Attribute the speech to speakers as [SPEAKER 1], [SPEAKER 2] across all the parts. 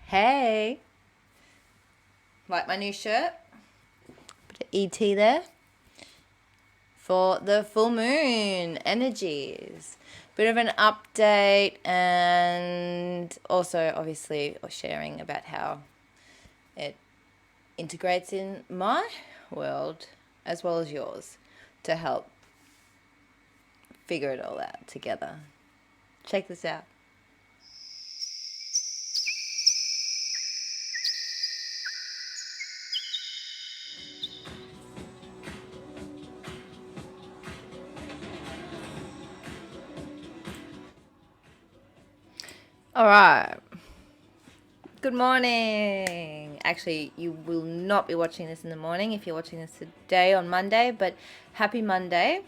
[SPEAKER 1] Hey, like my new shirt? Bit of ET there for the full moon energies. Bit of an update and also obviously sharing about how it integrates in my world as well as yours to help figure it all out together. Check this out. All right. Good morning. Actually, you will not be watching this in the morning if you're watching this today on Monday, but happy Monday.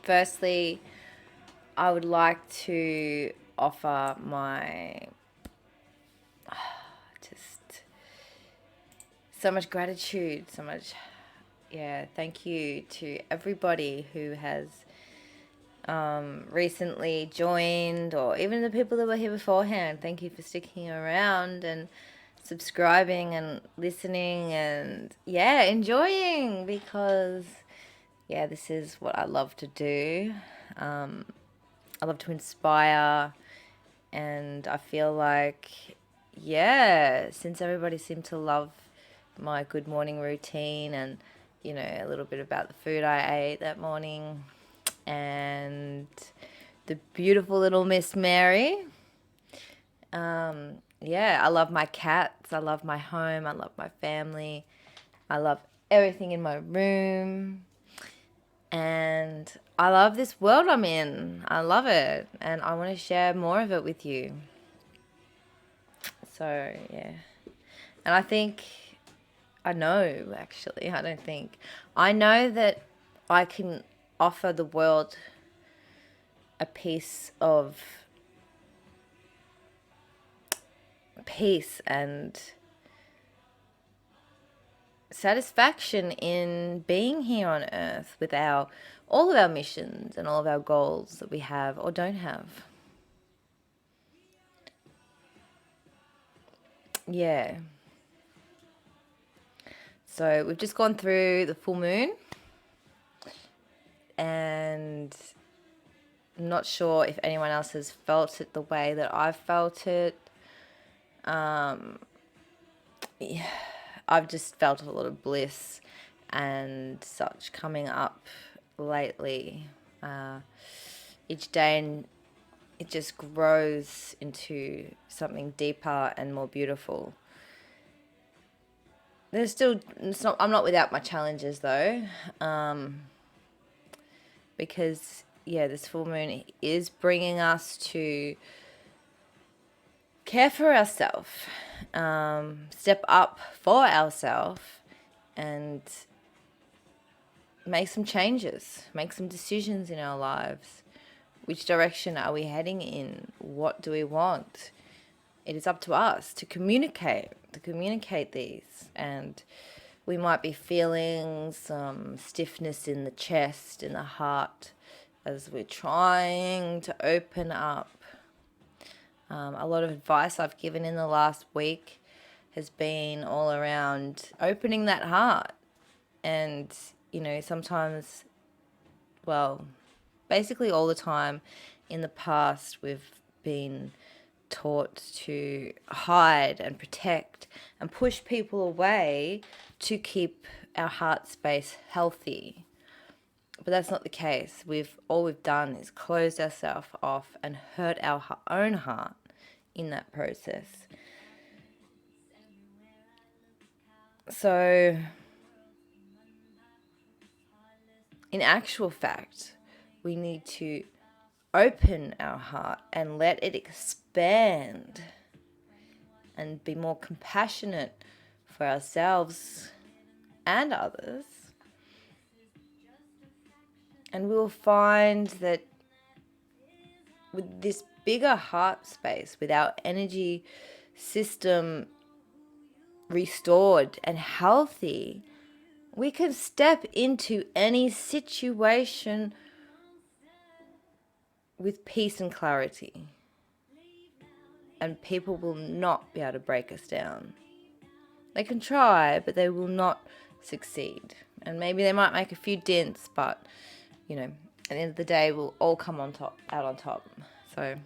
[SPEAKER 1] Firstly, I would like to offer my just so much gratitude, thank you to everybody who has recently joined, or even the people that were here beforehand. Thank you for sticking around and subscribing and listening and enjoying, because this is what I love to do. I love to inspire, and I feel like since everybody seemed to love my good morning routine and a little bit about the food I ate that morning, and the beautiful little Miss Mary. I love my cats. I love my home. I love my family. I love everything in my room. And I love this world I'm in. I love it. And I want to share more of it with you. So, yeah. And I know that I can offer the world a piece of peace and satisfaction in being here on earth with all of our missions and all of our goals that we have or don't have. Yeah. So we've just gone through the full moon, and I'm not sure if anyone else has felt it the way that I've felt it. I've just felt a lot of bliss and such coming up lately. Each day, and it just grows into something deeper and more beautiful. I'm not without my challenges though, because this full moon is bringing us to care for ourselves, step up for ourselves, and make some changes, make some decisions in our lives. Which direction are we heading in? What do we want? It is up to us to communicate these. And we might be feeling some stiffness in the chest, in the heart, as we're trying to open up. A lot of advice I've given in the last week has been all around opening that heart. And, sometimes, basically all the time in the past, we've been taught to hide and protect and push people away to keep our heart space healthy. But that's not the case. All we've done is closed ourselves off and hurt our own heart in that process. So, in actual fact, we need to open our heart and let it expand and be more compassionate for ourselves and others. And we will find that with this bigger heart space, with our energy system restored and healthy, we can step into any situation with peace and clarity. and people will not be able to break us down. They can try, but they will not succeed. And maybe they might make a few dents, but, you know, at the end of the day, we'll all come out on top. So,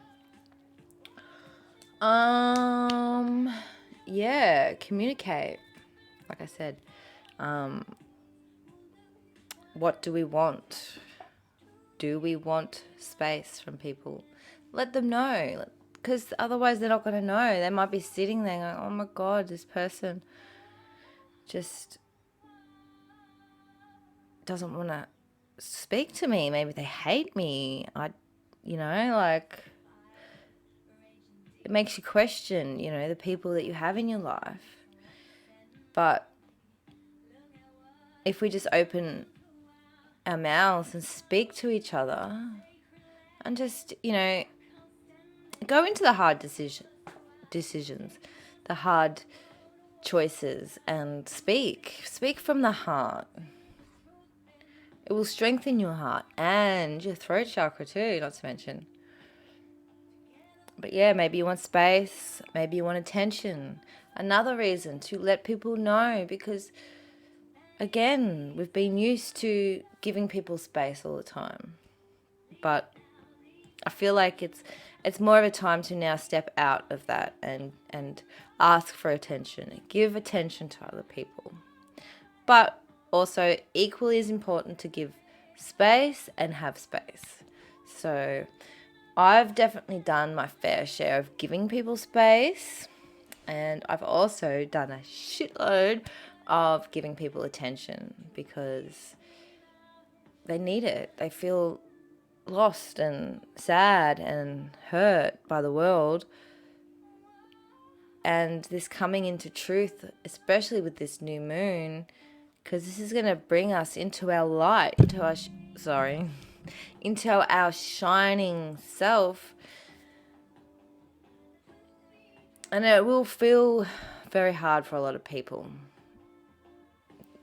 [SPEAKER 1] yeah, communicate. Like I said, what do we want? Do we want space from people? Let them know, because otherwise they're not going to know. They might be sitting there going, oh my God, this person just doesn't want to speak to me. Maybe they hate me. Like, it makes you question, the people that you have in your life. But if we just open our mouths and speak to each other and just, go into the hard decisions, the hard choices, and speak from the heart. It will strengthen your heart and your throat chakra too, not to mention. But yeah, maybe you want space, maybe you want attention. Another reason to let people know, because again, we've been used to giving people space all the time. But I feel like it's more of a time to now step out of that and ask for attention, give attention to other people. But also equally as important to give space and have space. So I've definitely done my fair share of giving people space, and I've also done a shitload of giving people attention, because they need it. They feel lost and sad and hurt by the world. And this coming into truth, especially with this new moon, because this is going to bring us into our light, into our shining self. And it will feel very hard for a lot of people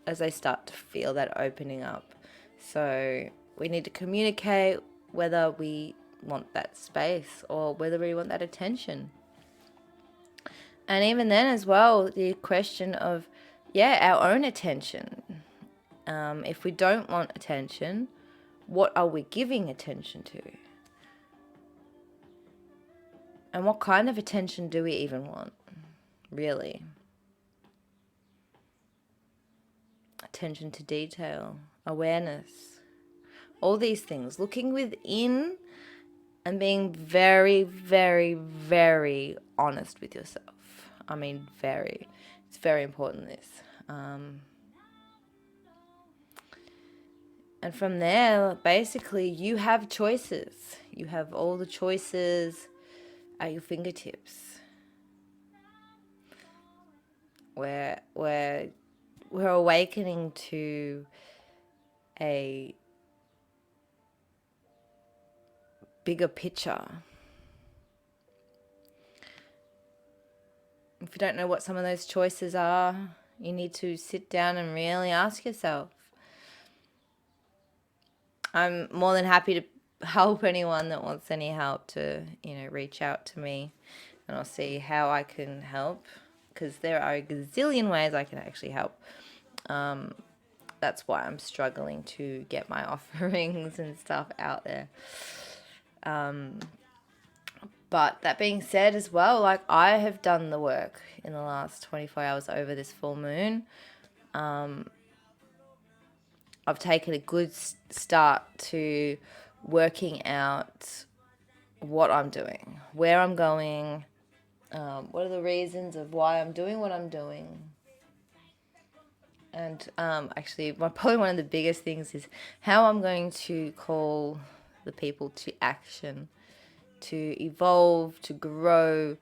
[SPEAKER 1] as they start to feel that opening up. So we need to communicate whether we want that space or whether we want that attention. And even then as well, the question of, our own attention. If we don't want attention, what are we giving attention to? And what kind of attention do we even want, really? Attention to detail, awareness, all these things. Looking within and being very, very, very honest with yourself. I mean, it's very important, this. And from there, basically, you have choices. You have all the choices at your fingertips. We're awakening to a bigger picture. If you don't know what some of those choices are, you need to sit down and really ask yourself. I'm more than happy to help anyone that wants any help to, reach out to me, and I'll see how I can help, because there are a gazillion ways I can actually help. That's why I'm struggling to get my offerings and stuff out there. But that being said as well, like, I have done the work in the last 24 hours over this full moon. I've taken a good start to working out what I'm doing, where I'm going, what are the reasons of why I'm doing what I'm doing. And actually, probably one of the biggest things is how I'm going to call the people to action, to evolve, to grow,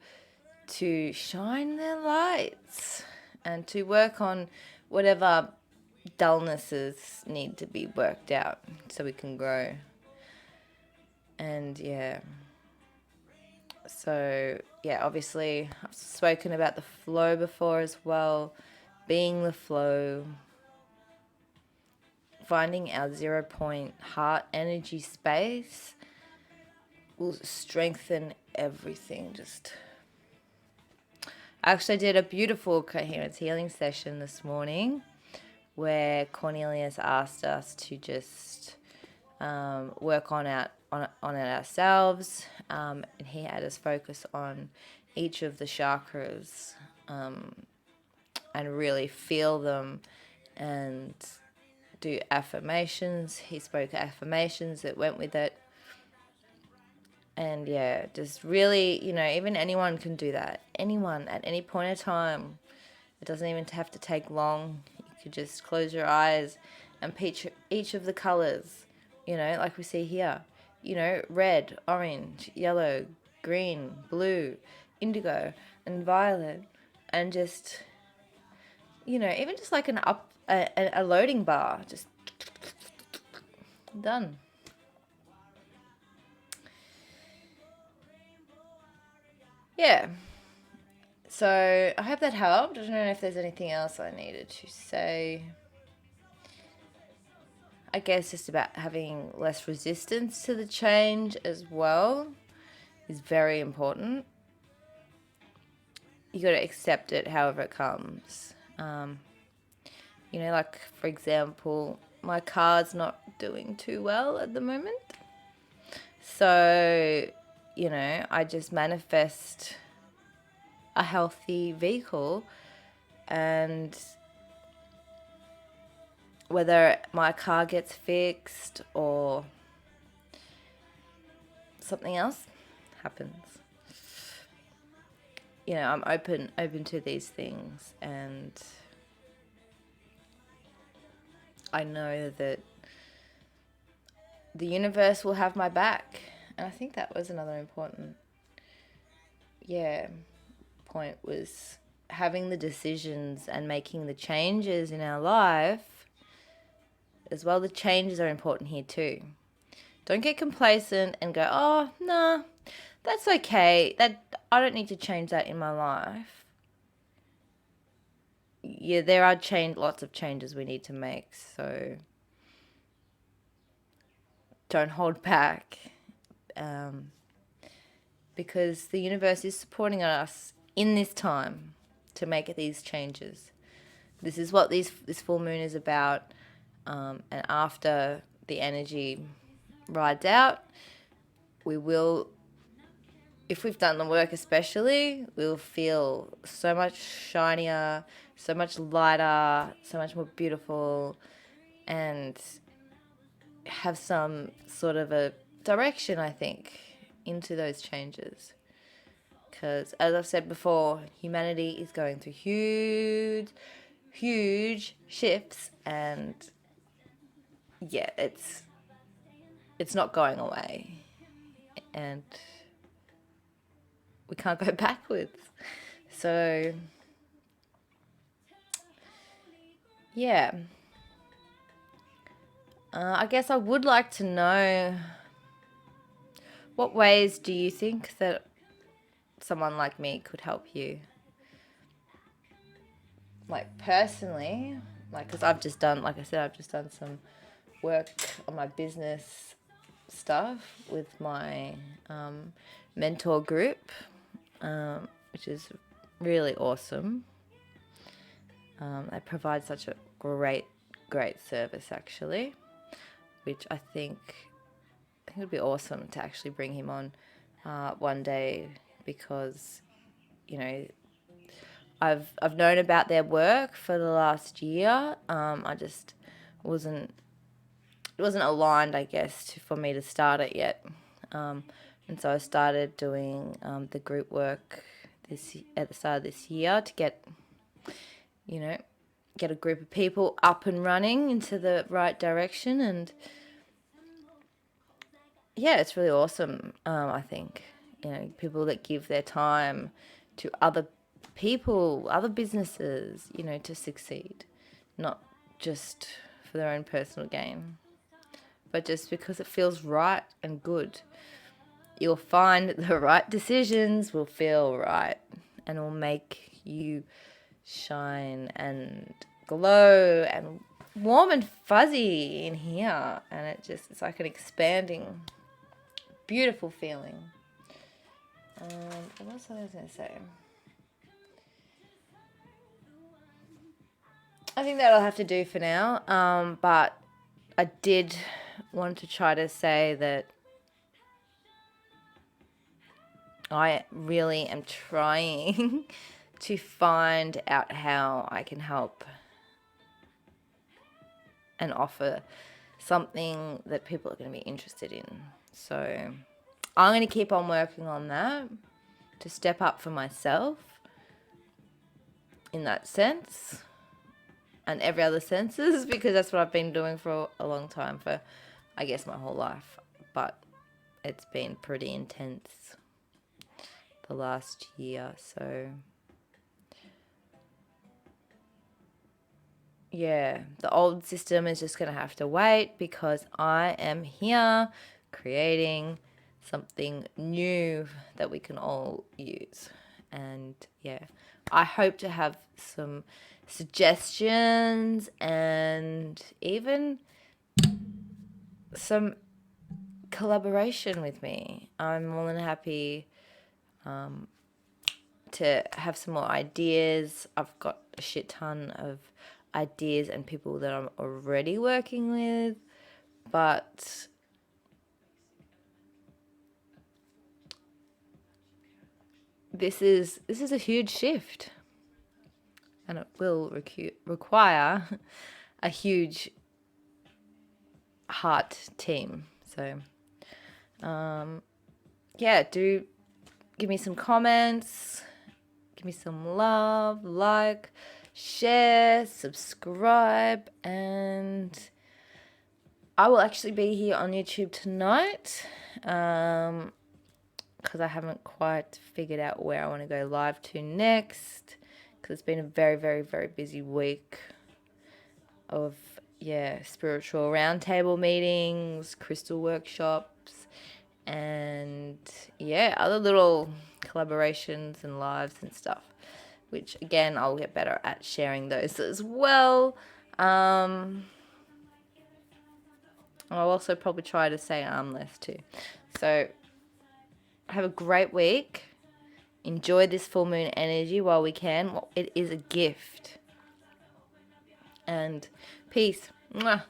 [SPEAKER 1] to shine their lights, and to work on whatever dullnesses need to be worked out so we can grow. And so obviously I've spoken about the flow before as well, being the flow, finding our 0 point heart energy space will strengthen everything. Just Actually, I did a beautiful coherence healing session this morning where Cornelius asked us to just work on it ourselves, and he had us focus on each of the chakras, and really feel them and do affirmations. He spoke affirmations that went with it. And yeah, just really, even anyone can do that. Anyone at any point in time. It doesn't even have to take long. You could just close your eyes and picture each of the colors, like we see here. Red, orange, yellow, green, blue, indigo, and violet. And just, even just like a loading bar. Just done. Yeah. So I hope that helped. I don't know if there's anything else I needed to say. I guess just about having less resistance to the change as well is very important. You got to accept it however it comes. Like for example, my car's not doing too well at the moment. So, I just manifest a healthy vehicle, and whether my car gets fixed or something else happens, I'm open to these things, and I know that the universe will have my back. And I think that was another important point, was having the decisions and making the changes in our life as well. The changes are important here too. Don't get complacent and go, oh, nah, that's okay. I don't need to change that in my life. Yeah, there are lots of changes we need to make, so don't hold back, because the universe is supporting us in this time to make these changes. This is what this full moon is about, and after the energy rides out, we will, if we've done the work especially, we'll feel so much shinier, so much lighter, so much more beautiful, and have some sort of a direction, I think, into those changes. Because as I've said before, humanity is going through huge shifts, and yeah, it's not going away, and we can't go backwards. So yeah, I guess I would like to know, what ways do you think that someone like me could help you? Like personally, because I've just done, like I said, I've just done some work on my business stuff with my mentor group, which is really awesome. They provide such a great service, actually, which I think it would be awesome to actually bring him on one day, because I've known about their work for the last year. I just wasn't aligned, I guess, for me to start it yet. And so I started doing the group work at the start of this year to get a group of people up and running into the right direction. And yeah, it's really awesome. I think, people that give their time to other people, other businesses, to succeed, not just for their own personal gain, but just because it feels right and good. You'll find the right decisions will feel right and will make you shine and glow and warm and fuzzy in here. And it's like an expanding, beautiful feeling. What else was I going to say? I think that'll have to do for now. But I did want to try to say that I really am trying to find out how I can help and offer something that people are going to be interested in. So I'm going to keep on working on that to step up for myself in that sense and every other senses, because that's what I've been doing for a long time, for I guess my whole life. But it's been pretty intense the last year. So yeah, the old system is just going to have to wait, because I am here creating something new that we can all use. And yeah, I hope to have some suggestions and even some collaboration with me. I'm more than happy to have some more ideas. I've got a shit ton of ideas and people that I'm already working with, but this is a huge shift, and it will require a huge heart team. So yeah, do give me some comments, give me some love, like, share, subscribe, and I will actually be here on YouTube tonight, because I haven't quite figured out where I want to go live to next, because it's been a very, very, very busy week of, spiritual roundtable meetings, crystal workshops, and other little collaborations and lives and stuff, which again, I'll get better at sharing those as well. I'll also probably try to say less too. So have a great week. Enjoy this full moon energy while we can. It is a gift. And peace. Mwah.